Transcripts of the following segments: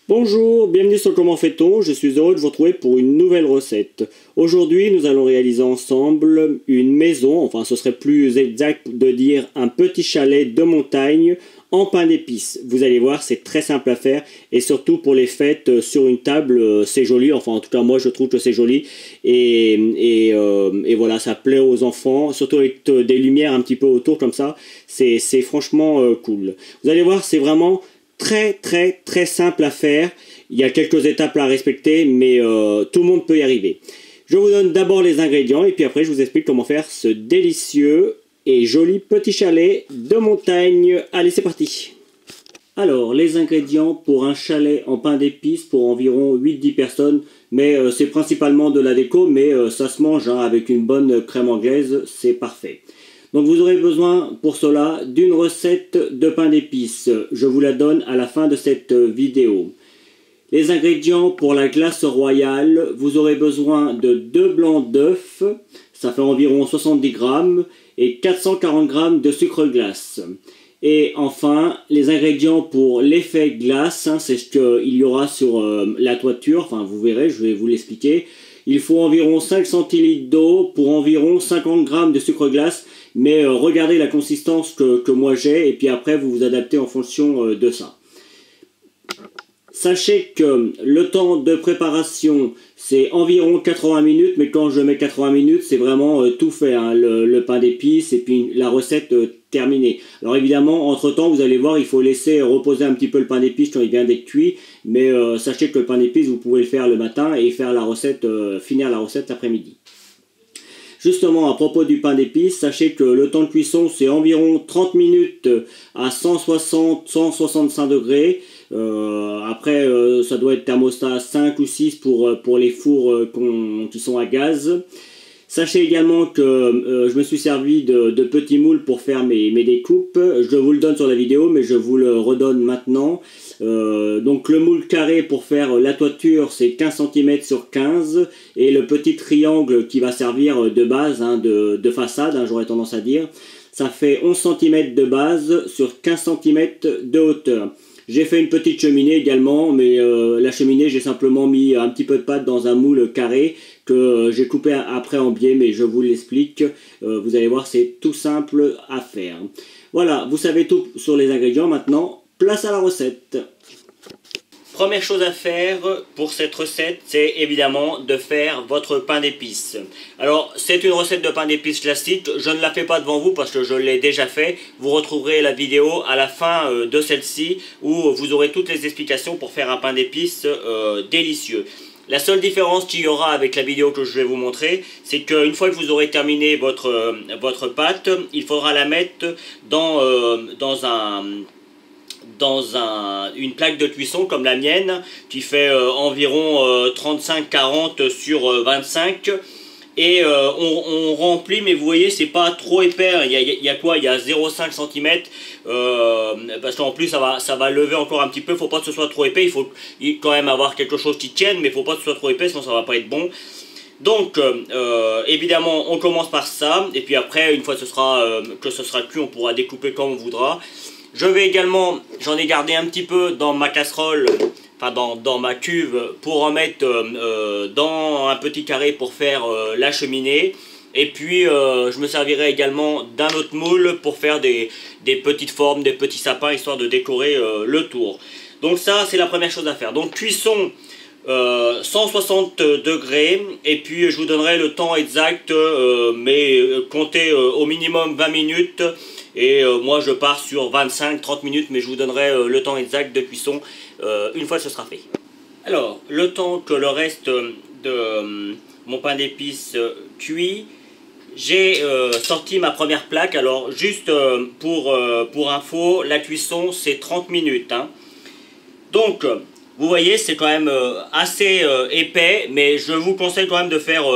Bonjour, bienvenue sur Comment fait-on, je suis heureux de vous retrouver pour une nouvelle recette. Aujourd'hui, nous allons réaliser ensemble une maison, enfin ce serait plus exact de dire un petit chalet de montagne en pain d'épices. Vous allez voir, c'est très simple à faire et surtout pour les fêtes sur une table, c'est joli, enfin en tout cas moi je trouve que c'est joli et voilà, ça plaît aux enfants, surtout avec des lumières un petit peu autour comme ça, c'est franchement cool. Vous allez voir, c'est vraiment très simple à faire. Il y a quelques étapes à respecter, mais tout le monde peut y arriver. Je vous donne d'abord les ingrédients et puis après je vous explique comment faire ce délicieux et joli petit chalet de montagne. Allez, c'est parti. Alors, les ingrédients pour un chalet en pain d'épices pour environ 8-10 personnes, mais c'est principalement de la déco, mais ça se mange hein, avec une bonne crème anglaise, c'est parfait. Donc vous aurez besoin pour cela d'une recette de pain d'épices. Je vous la donne à la fin de cette vidéo. Les ingrédients pour la glace royale, vous aurez besoin de 2 blancs d'œufs, ça fait environ 70 grammes, et 440 grammes de sucre glace. Et enfin, les ingrédients pour l'effet glace, hein, c'est ce qu'il y aura sur la toiture, enfin vous verrez, je vais vous l'expliquer. Il faut environ 5 centilitres d'eau pour environ 50 grammes de sucre glace, mais regardez la consistance que moi j'ai, et puis après vous vous adaptez en fonction de ça. Sachez que le temps de préparation, c'est environ 80 minutes, mais quand je mets 80 minutes, c'est vraiment tout fait, hein, le pain d'épices et puis la recette terminée. Alors évidemment, entre-temps, vous allez voir, il faut laisser reposer un petit peu le pain d'épices quand il vient d'être cuit, mais sachez que le pain d'épices, vous pouvez le faire le matin et faire la recette, finir la recette l'après-midi. Justement, à propos du pain d'épices, sachez que le temps de cuisson, c'est environ 30 minutes à 160-165 degrés. Après, ça doit être thermostat 5 ou 6 pour les fours qui sont à gaz. Sachez également que je me suis servi de petits moules pour faire mes découpes. Je vous le donne sur la vidéo, mais je vous le redonne maintenant. Donc le moule carré pour faire la toiture, c'est 15 cm sur 15. Et le petit triangle qui va servir de base, hein, de façade, hein, j'aurais tendance à dire, ça fait 11 cm de base sur 15 cm de hauteur. J'ai fait une petite cheminée également, mais la cheminée, j'ai simplement mis un petit peu de pâte dans un moule carré que j'ai coupé après en biais, mais je vous l'explique. Vous allez voir, c'est tout simple à faire. Voilà, vous savez tout sur les ingrédients. Maintenant, place à la recette. Première chose à faire pour cette recette, c'est évidemment de faire votre pain d'épices. Alors, c'est une recette de pain d'épices classique. Je ne la fais pas devant vous parce que je l'ai déjà fait. Vous retrouverez la vidéo à la fin de celle-ci où vous aurez toutes les explications pour faire un pain d'épices délicieux. La seule différence qu'il y aura avec la vidéo que je vais vous montrer, c'est qu'une fois que vous aurez terminé votre pâte, il faudra la mettre dans une plaque de cuisson comme la mienne qui fait environ 35-40 sur 25 et on remplit, mais vous voyez c'est pas trop épais, il y a quoi, il y a 0,5 cm parce qu'en plus ça va lever encore un petit peu, faut pas que ce soit trop épais, il faut quand même avoir quelque chose qui tienne, mais faut pas que ce soit trop épais sinon ça va pas être bon. Donc évidemment on commence par ça et puis après une fois que ce sera cuit, on pourra découper comme on voudra. Je vais également, j'en ai gardé un petit peu dans ma casserole, enfin dans ma cuve, pour en mettre dans un petit carré pour faire la cheminée. Et puis je me servirai également d'un autre moule pour faire des petites formes, des petits sapins, histoire de décorer le tour. Donc ça, c'est la première chose à faire. Donc cuisson 160 degrés, et puis je vous donnerai le temps exact, mais comptez au minimum 20 minutes. Et moi je pars sur 25-30 minutes, mais je vous donnerai le temps exact de cuisson une fois que ce sera fait. Alors, le temps que le reste de mon pain d'épices cuit, j'ai sorti ma première plaque. Alors juste pour info, la cuisson c'est 30 minutes. Hein. Donc, vous voyez, c'est quand même assez épais, mais je vous conseille quand même de faire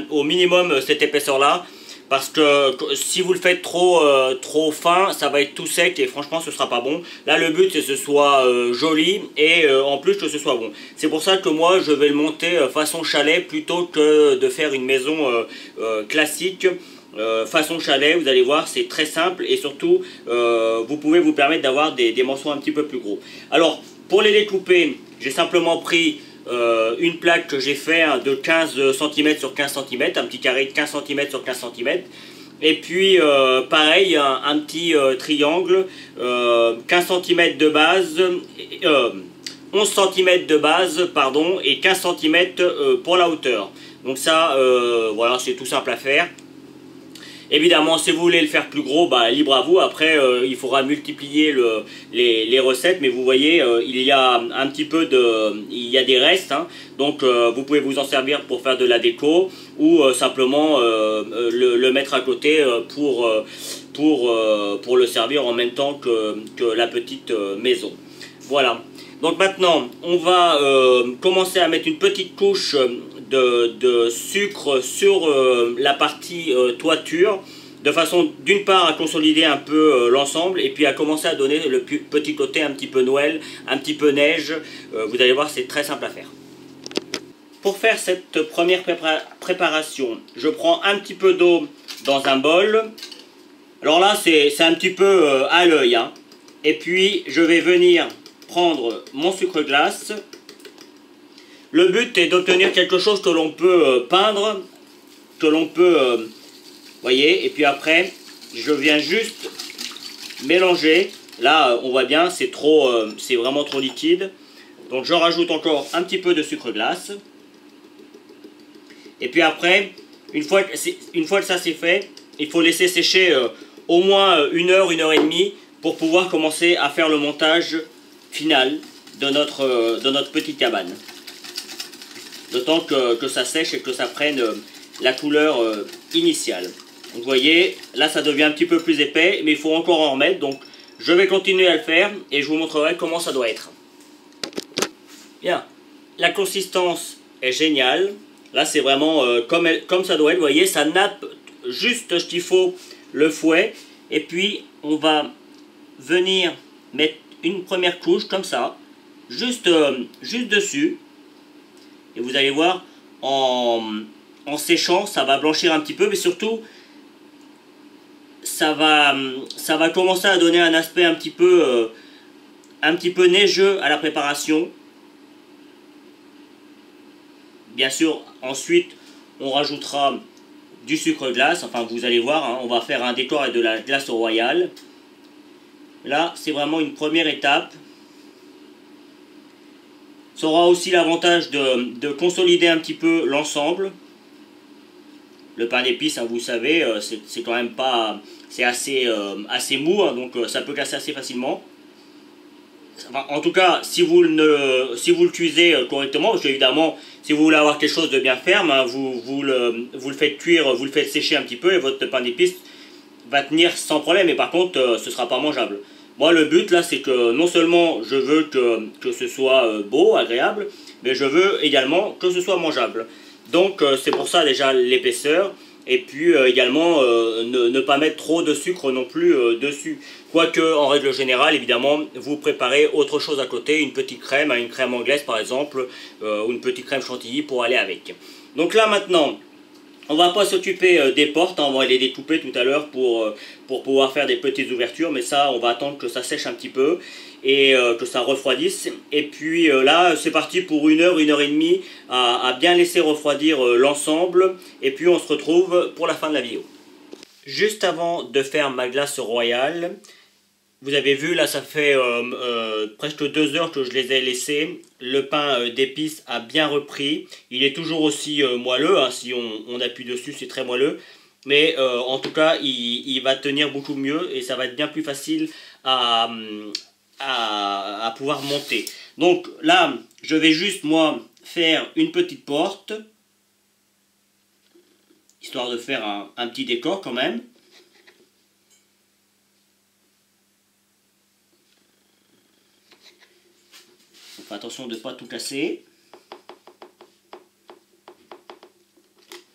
au minimum cette épaisseur-là. Parce que si vous le faites trop fin, ça va être tout sec et franchement ce sera pas bon. Là le but c'est que ce soit joli et en plus que ce soit bon. C'est pour ça que moi je vais le monter façon chalet plutôt que de faire une maison classique. Façon chalet, vous allez voir, c'est très simple et surtout vous pouvez vous permettre d'avoir des morceaux un petit peu plus gros. Alors pour les découper, J'ai simplement pris une plaque que j'ai fait de 15 cm sur 15 cm, un petit carré de 15 cm sur 15 cm. Et puis pareil, un petit triangle, 15 cm de base, 11 cm de base, pardon, et 15 cm pour la hauteur. Donc ça, voilà, c'est tout simple à faire. Évidemment, si vous voulez le faire plus gros, bah, libre à vous. Après, il faudra multiplier les recettes. Mais vous voyez, il y a un petit peu il y a des restes. Hein. Donc, vous pouvez vous en servir pour faire de la déco ou simplement le mettre à côté pour le servir en même temps que la petite maison. Voilà. Donc maintenant, on va commencer à mettre une petite couche de sucre sur la partie toiture, de façon d'une part à consolider un peu l'ensemble et puis à commencer à donner le petit côté un petit peu Noël, un petit peu neige. Vous allez voir, c'est très simple à faire. Pour faire cette première préparation, je prends un petit peu d'eau dans un bol. Alors là, c'est un petit peu à l'œil, hein. Et puis je vais venir prendre mon sucre glace. Le but est d'obtenir quelque chose que l'on peut peindre, que l'on peut, voyez, et puis après, je viens juste mélanger. Là, on voit bien, c'est vraiment trop liquide. Donc je rajoute encore un petit peu de sucre glace. Et puis après, une fois que ça c'est fait, il faut laisser sécher au moins 1 heure, 1 heure et demie pour pouvoir commencer à faire le montage final de notre petite cabane. Le temps que ça sèche et que ça prenne la couleur initiale. Donc vous voyez, là ça devient un petit peu plus épais, mais il faut encore en remettre. Donc je vais continuer à le faire et je vous montrerai comment ça doit être. Bien, la consistance est géniale. Là c'est vraiment comme ça doit être. Vous voyez, ça nappe juste ce qu'il faut le fouet. Et puis on va venir mettre une première couche comme ça, juste dessus. Et vous allez voir, en séchant, ça va blanchir un petit peu, mais surtout, ça va commencer à donner un aspect un petit peu neigeux à la préparation. Bien sûr, ensuite, on rajoutera du sucre glace. Enfin, vous allez voir, hein, on va faire un décor avec de la glace royale. Là, c'est vraiment une première étape. Ça aura aussi l'avantage de consolider un petit peu l'ensemble. Le pain d'épices, hein, vous savez, c'est quand même pas... C'est assez mou, hein, donc ça peut casser assez facilement. Enfin, en tout cas, si vous le cuisez correctement, parce qu'évidemment, si vous voulez avoir quelque chose de bien ferme, hein, vous le faites cuire, vous le faites sécher un petit peu et votre pain d'épices va tenir sans problème. Et par contre, ce ne sera pas mangeable. Moi, le but, là, c'est que non seulement je veux que ce soit beau, agréable, mais je veux également que ce soit mangeable. Donc, c'est pour ça, déjà, l'épaisseur. Et puis, également, ne pas mettre trop de sucre non plus dessus. Quoique, en règle générale, évidemment, vous préparez autre chose à côté. Une petite crème, une crème anglaise, par exemple, ou une petite crème chantilly pour aller avec. Donc là, maintenant... On va pas s'occuper des portes, hein, on va les découper tout à l'heure pour pouvoir faire des petites ouvertures, mais ça on va attendre que ça sèche un petit peu et que ça refroidisse. Et puis là c'est parti pour 1 heure, 1 heure et demie à bien laisser refroidir l'ensemble et puis on se retrouve pour la fin de la vidéo. Juste avant de faire ma glace royale, vous avez vu là ça fait presque 2 heures que je les ai laissés. Le pain d'épices a bien repris. Il est toujours aussi moelleux, hein, si on appuie dessus c'est très moelleux. Mais en tout cas il va tenir beaucoup mieux et ça va être bien plus facile à pouvoir monter. Donc là je vais juste moi faire une petite porte. Histoire de faire un petit décor quand même. Attention de ne pas tout casser.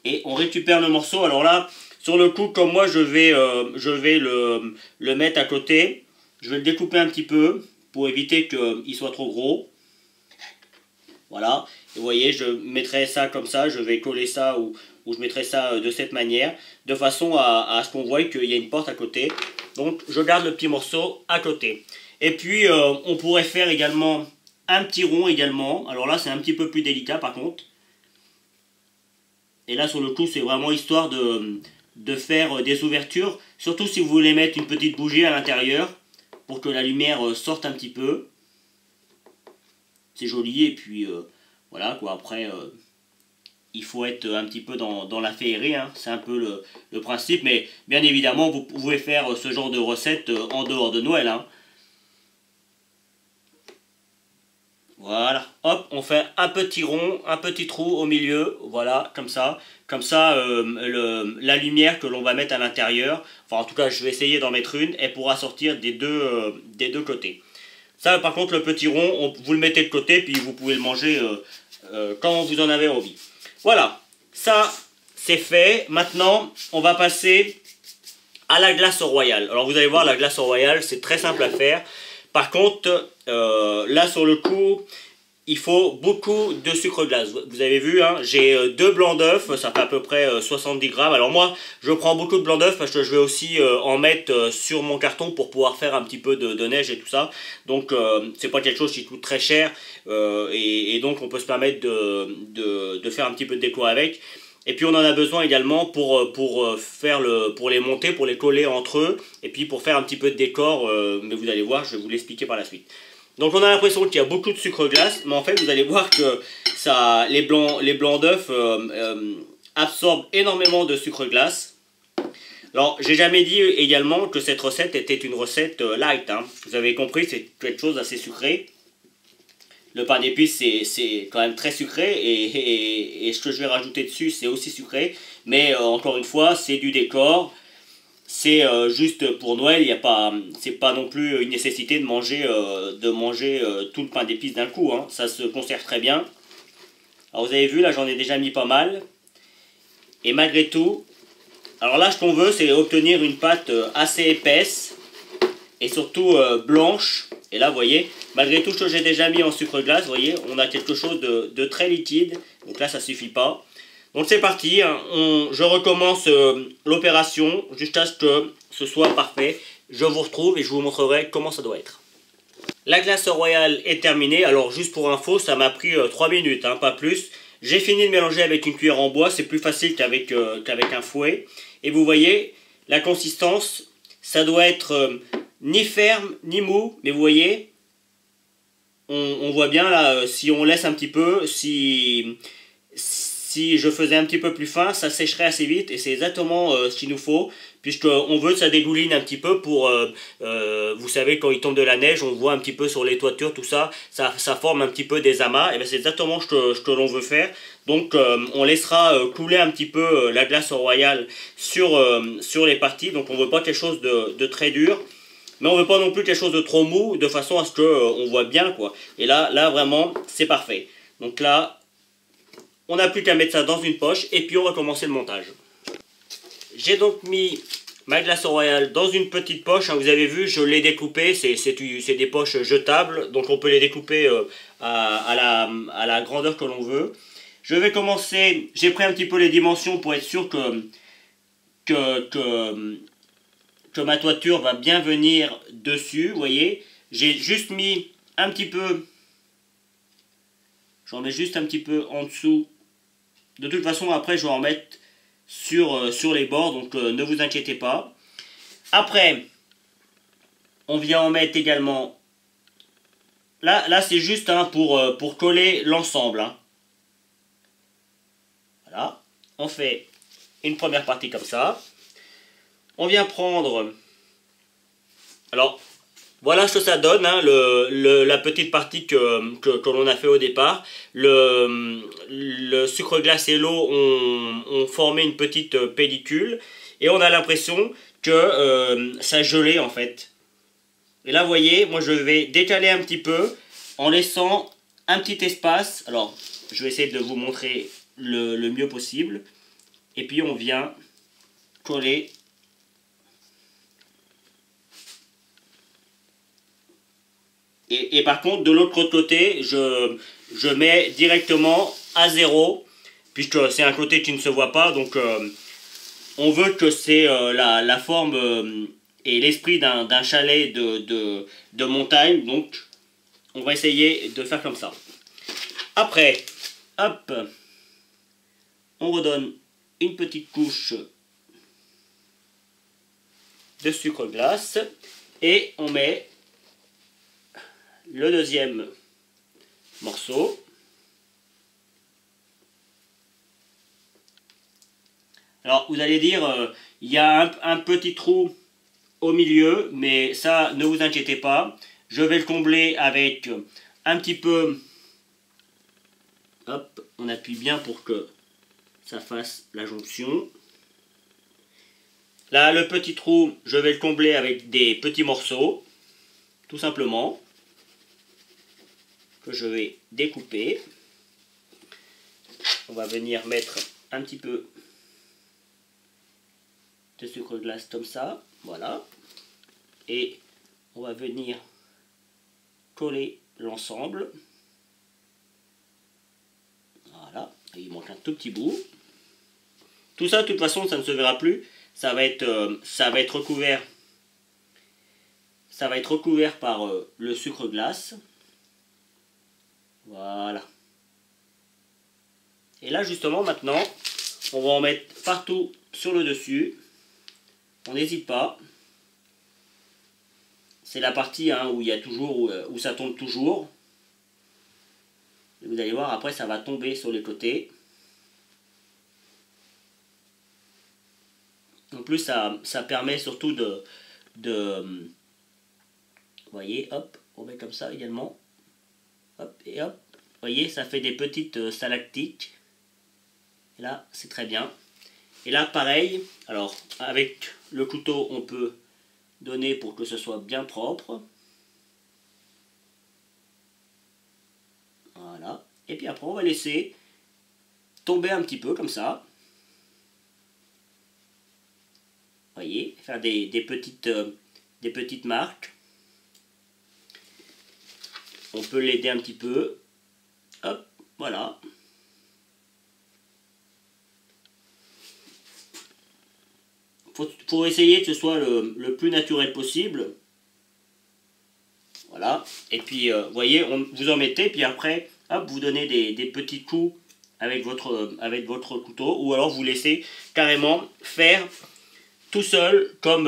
Et on récupère le morceau. Alors là, sur le coup, comme moi, je vais le mettre à côté. Je vais le découper un petit peu pour éviter qu'il soit trop gros. Voilà. Et vous voyez, je mettrai ça comme ça. Je vais coller ça ou je mettrai ça de cette manière. De façon à ce qu'on voit qu'il y a une porte à côté. Donc, je garde le petit morceau à côté. Et puis, on pourrait faire également un petit rond également. Alors là, c'est un petit peu plus délicat par contre. Et là, sur le coup, c'est vraiment histoire de faire des ouvertures. Surtout si vous voulez mettre une petite bougie à l'intérieur pour que la lumière sorte un petit peu. C'est joli et puis voilà quoi. Après, il faut être un petit peu dans la féerie. Hein. C'est un peu le principe. Mais bien évidemment, vous pouvez faire ce genre de recette en dehors de Noël. Hein. Voilà, hop, on fait un petit rond, un petit trou au milieu, voilà, comme ça. Comme ça, la lumière que l'on va mettre à l'intérieur, enfin en tout cas je vais essayer d'en mettre une, elle pourra sortir des deux côtés. Ça par contre le petit rond, vous le mettez de côté, puis vous pouvez le manger quand vous en avez envie. Voilà, ça c'est fait. Maintenant, on va passer à la glace royale. Alors vous allez voir, la glace royale, c'est très simple à faire. Par contre, là sur le coup, il faut beaucoup de sucre glace. Vous avez vu, hein, j'ai 2 blancs d'œufs, ça fait à peu près 70 grammes. Alors moi, je prends beaucoup de blancs d'œufs parce que je vais aussi en mettre sur mon carton pour pouvoir faire un petit peu de neige et tout ça. Donc c'est pas quelque chose qui coûte très cher et donc on peut se permettre de faire un petit peu de déco avec. Et puis on en a besoin également pour les monter, pour les coller entre eux, et puis pour faire un petit peu de décor, mais vous allez voir, je vais vous l'expliquer par la suite. Donc on a l'impression qu'il y a beaucoup de sucre glace, mais en fait vous allez voir que les blancs d'œufs absorbent énormément de sucre glace. Alors j'ai jamais dit également que cette recette était une recette light, hein. Vous avez compris, c'est quelque chose d'assez sucré. Le pain d'épices, c'est quand même très sucré et ce que je vais rajouter dessus, c'est aussi sucré. Mais encore une fois, c'est du décor. C'est juste pour Noël, c'est pas non plus une nécessité de manger tout le pain d'épices d'un coup. Hein. Ça se conserve très bien. Alors vous avez vu, là j'en ai déjà mis pas mal. Et malgré tout, alors là ce qu'on veut, c'est obtenir une pâte assez épaisse et surtout blanche. Et là, vous voyez, malgré tout ce que j'ai déjà mis en sucre glace, vous voyez, on a quelque chose de très liquide. Donc là, ça suffit pas. Donc c'est parti, hein. Je recommence l'opération jusqu'à ce que ce soit parfait. Je vous retrouve et je vous montrerai comment ça doit être. La glace royale est terminée. Alors juste pour info, ça m'a pris 3 minutes, hein, pas plus. J'ai fini de mélanger avec une cuillère en bois. C'est plus facile qu'avec un fouet. Et vous voyez, la consistance, ça doit être ni ferme, ni mou, mais vous voyez, on voit bien là, si on laisse un petit peu, si je faisais un petit peu plus fin, ça sécherait assez vite, et c'est exactement ce qu'il nous faut, puisqu'on veut que ça dégouline un petit peu pour, vous savez, quand il tombe de la neige, on voit un petit peu sur les toitures, tout ça, ça forme un petit peu des amas, et bien c'est exactement ce que l'on veut faire. Donc on laissera couler un petit peu la glace royale sur les parties, donc on veut pas quelque chose de très dur. Mais on veut pas non plus quelque chose de trop mou, de façon à ce qu'on voit bien, quoi. Et là vraiment, c'est parfait. Donc là, on n'a plus qu'à mettre ça dans une poche, et puis on va commencer le montage. J'ai donc mis ma glace royale dans une petite poche, hein, vous avez vu, je l'ai découpé, c'est des poches jetables, donc on peut les découper à la grandeur que l'on veut. Je vais commencer, j'ai pris un petit peu les dimensions pour être sûr que ma toiture va bien venir dessus, vous voyez. J'ai juste mis un petit peu, j'en mets juste un petit peu en dessous. De toute façon, après, je vais en mettre sur les bords, donc ne vous inquiétez pas. Après, on vient en mettre également, là c'est juste hein, pour coller l'ensemble. Hein. Voilà, on fait une première partie comme ça. On vient prendre, alors voilà ce que ça donne, hein, la petite partie que l'on a fait au départ. Le sucre glace et l'eau ont formé une petite pellicule et on a l'impression que ça gelait en fait. Et là vous voyez, moi je vais décaler un petit peu en laissant un petit espace. Alors je vais essayer de vous montrer le mieux possible. Et puis on vient coller. Et par contre, de l'autre côté, je mets directement à 0, puisque c'est un côté qui ne se voit pas. Donc, on veut que c'est la forme et l'esprit d'un chalet de montagne. Donc, on va essayer de faire comme ça. Après, hop, on redonne une petite couche de sucre glace et on met le deuxième morceau. Alors vous allez dire, il y a un petit trou au milieu, mais ça ne vous inquiétez pas, je vais le combler avec un petit peu, hop, on appuie bien pour que ça fasse la jonction. Là le petit trou, je vais le combler avec des petits morceaux, tout simplement, que je vais découper. On va venir mettre un petit peu de sucre glace comme ça, voilà, et on va venir coller l'ensemble, voilà, il manque un tout petit bout. Tout ça de toute façon ça ne se verra plus, ça va être recouvert, par le sucre glace, voilà. Et là justement maintenant on va en mettre partout sur le dessus. On n'hésite pas. C'est la partie où il y a toujours, où ça tombe toujours. Et vous allez voir, après ça va tomber sur les côtés. En plus, ça permet surtout vous voyez, hop, on met comme ça également. Hop, et hop. Vous voyez, ça fait des petites stalactites. Et là, c'est très bien. Et là, pareil, alors avec le couteau, on peut donner pour que ce soit bien propre. Voilà. Et puis après, on va laisser tomber un petit peu comme ça. Vous voyez, faire des petites marques. On peut l'aider un petit peu. Hop, voilà. Faut essayer que ce soit le plus naturel possible. Voilà. Et puis, vous voyez, vous en mettez, puis après, hop, vous donnez des petits coups avec votre couteau, ou alors vous laissez carrément faire tout seul, comme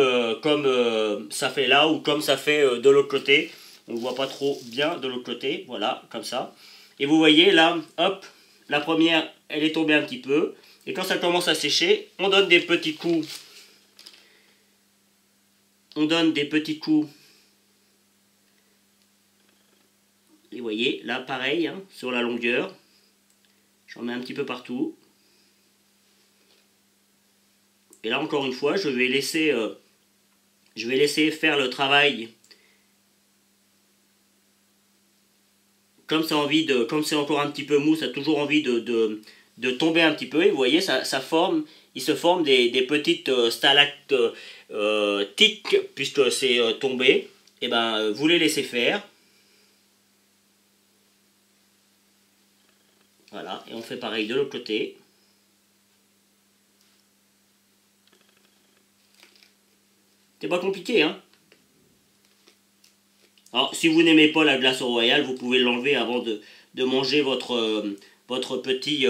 ça fait là, ou comme ça fait de l'autre côté. On ne voit pas trop bien de l'autre côté, voilà, comme ça. Et vous voyez, là, hop, la première, elle est tombée un petit peu. Et quand ça commence à sécher, on donne des petits coups. On donne des petits coups. Et vous voyez, là, pareil, sur la longueur. J'en mets un petit peu partout. Et là, encore une fois, je vais laisser faire le travail. Comme c'est encore un petit peu mou, ça a toujours envie de tomber un petit peu. Et vous voyez, il se forme des petites stalactites, puisque c'est tombé. Et ben, vous les laissez faire. Voilà, et on fait pareil de l'autre côté. C'est pas compliqué, hein. Alors, si vous n'aimez pas la glace royale, vous pouvez l'enlever avant de manger votre petit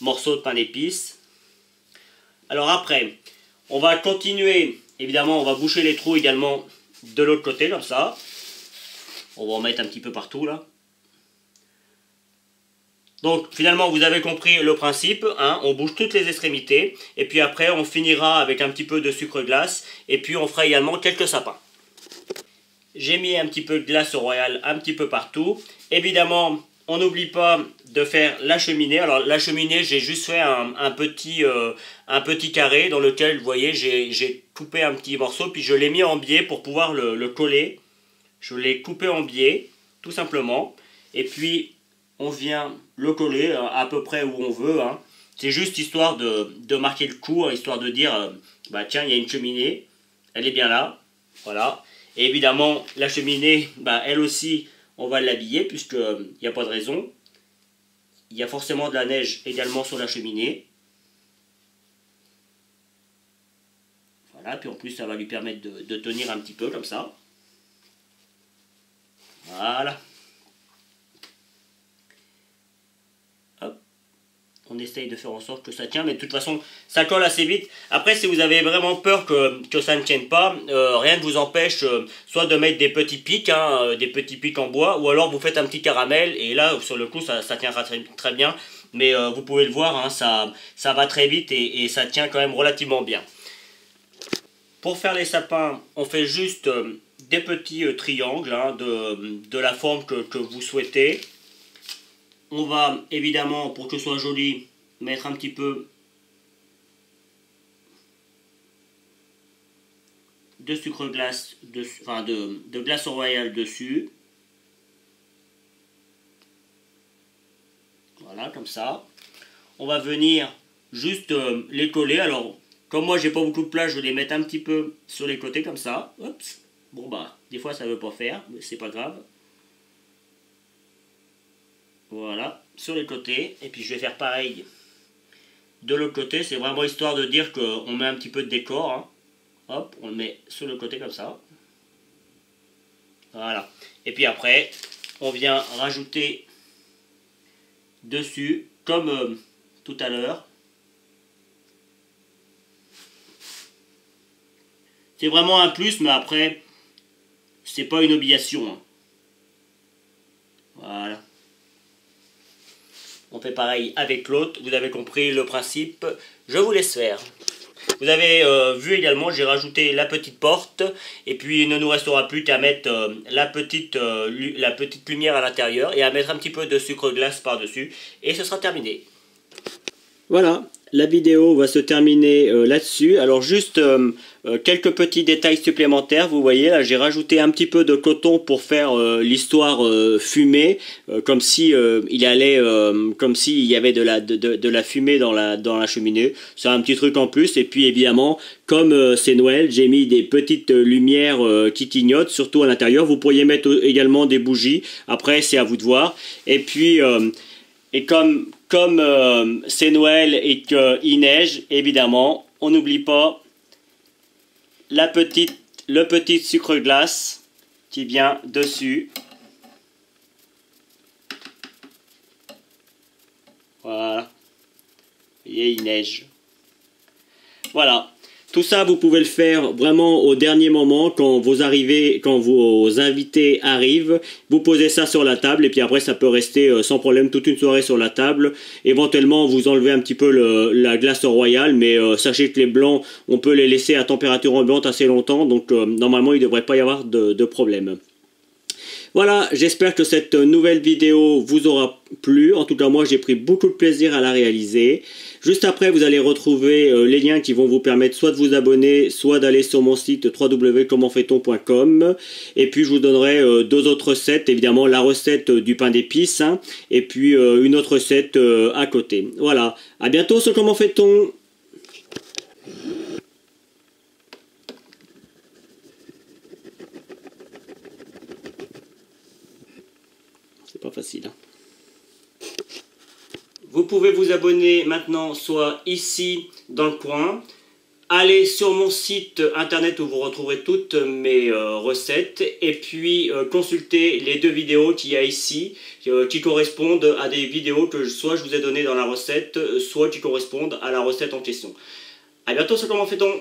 morceau de pain d'épices. Alors après, on va continuer. Évidemment, on va boucher les trous également de l'autre côté, comme ça. On va en mettre un petit peu partout, là. Donc finalement vous avez compris le principe, on bouge toutes les extrémités et puis après on finira avec un petit peu de sucre glace et puis on fera également quelques sapins. J'ai mis un petit peu de glace royale un petit peu partout. Évidemment on n'oublie pas de faire la cheminée. Alors la cheminée j'ai juste fait un petit carré dans lequel vous voyez j'ai coupé un petit morceau puis je l'ai mis en biais pour pouvoir le coller. Je l'ai coupé en biais tout simplement et puis on vient le coller à peu près où on veut. C'est juste histoire de marquer le coup, histoire de dire, bah tiens, il y a une cheminée, elle est bien là, voilà. Et évidemment, la cheminée, bah, elle aussi, on va l'habiller, puisqu'il n'y a pas de raison. Il y a forcément de la neige également sur la cheminée. Voilà, puis en plus ça va lui permettre de tenir un petit peu comme ça. Voilà. Hop. On essaye de faire en sorte que ça tient, mais de toute façon ça colle assez vite. Après, si vous avez vraiment peur que ça ne tienne pas, rien ne vous empêche soit de mettre des petits pics, des petits pics en bois, ou alors vous faites un petit caramel, et là sur le coup ça tiendra très bien. Mais vous pouvez le voir, hein, ça va très vite et ça tient quand même relativement bien. Pour faire les sapins, on fait juste des petits triangles de la forme que vous souhaitez. On va évidemment, pour que ce soit joli, mettre un petit peu de sucre glace, de glace royale dessus. Voilà, comme ça. On va venir juste les coller. Alors, comme moi j'ai pas beaucoup de place, je vais les mettre un petit peu sur les côtés comme ça. Oups. Bon bah, des fois ça veut pas faire, mais c'est pas grave. Voilà, sur les côtés. Et puis je vais faire pareil de l'autre côté. C'est vraiment histoire de dire qu'on met un petit peu de décor. Hein. Hop, on le met sur le côté comme ça. Voilà. Et puis après, on vient rajouter dessus, comme tout à l'heure. C'est vraiment un plus, mais après, c'est pas une obligation. Hein. Voilà. On fait pareil avec l'autre. Vous avez compris le principe. Je vous laisse faire. Vous avez vu également, j'ai rajouté la petite porte. Et puis, il ne nous restera plus qu'à mettre la petite lumière à l'intérieur. Et à mettre un petit peu de sucre glace par-dessus. Et ce sera terminé. Voilà. La vidéo va se terminer là-dessus. Alors juste quelques petits détails supplémentaires. Vous voyez là, j'ai rajouté un petit peu de coton pour faire l'histoire fumée, comme si comme s'il y avait de la fumée dans la cheminée. C'est un petit truc en plus. Et puis évidemment, comme c'est Noël, j'ai mis des petites lumières qui clignotent, surtout à l'intérieur. Vous pourriez mettre également des bougies. Après, c'est à vous de voir. Et puis comme c'est Noël et qu'il neige, évidemment, on n'oublie pas le petit sucre glace qui vient dessus. Voilà. Vous voyez, il neige. Voilà. Tout ça, vous pouvez le faire vraiment au dernier moment, quand vos invités arrivent. Vous posez ça sur la table et puis après, ça peut rester sans problème toute une soirée sur la table. Éventuellement, vous enlevez un petit peu la glace royale, mais sachez que les blancs, on peut les laisser à température ambiante assez longtemps. Donc, normalement, il ne devrait pas y avoir de problème. Voilà, j'espère que cette nouvelle vidéo vous aura plu. En tout cas, moi, j'ai pris beaucoup de plaisir à la réaliser. Juste après, vous allez retrouver les liens qui vont vous permettre soit de vous abonner, soit d'aller sur mon site www.commentfaiton.com. Et puis, je vous donnerai deux autres recettes. Évidemment, la recette du pain d'épices, hein, et puis une autre recette à côté. Voilà, à bientôt sur Comment fait-on. C'est pas facile. Hein. Vous pouvez vous abonner maintenant soit ici dans le coin. Allez sur mon site internet où vous retrouverez toutes mes recettes. Et puis consultez les deux vidéos qu'il y a ici qui correspondent à des vidéos que soit je vous ai données dans la recette, soit qui correspondent à la recette en question. A bientôt sur Comment fait-on.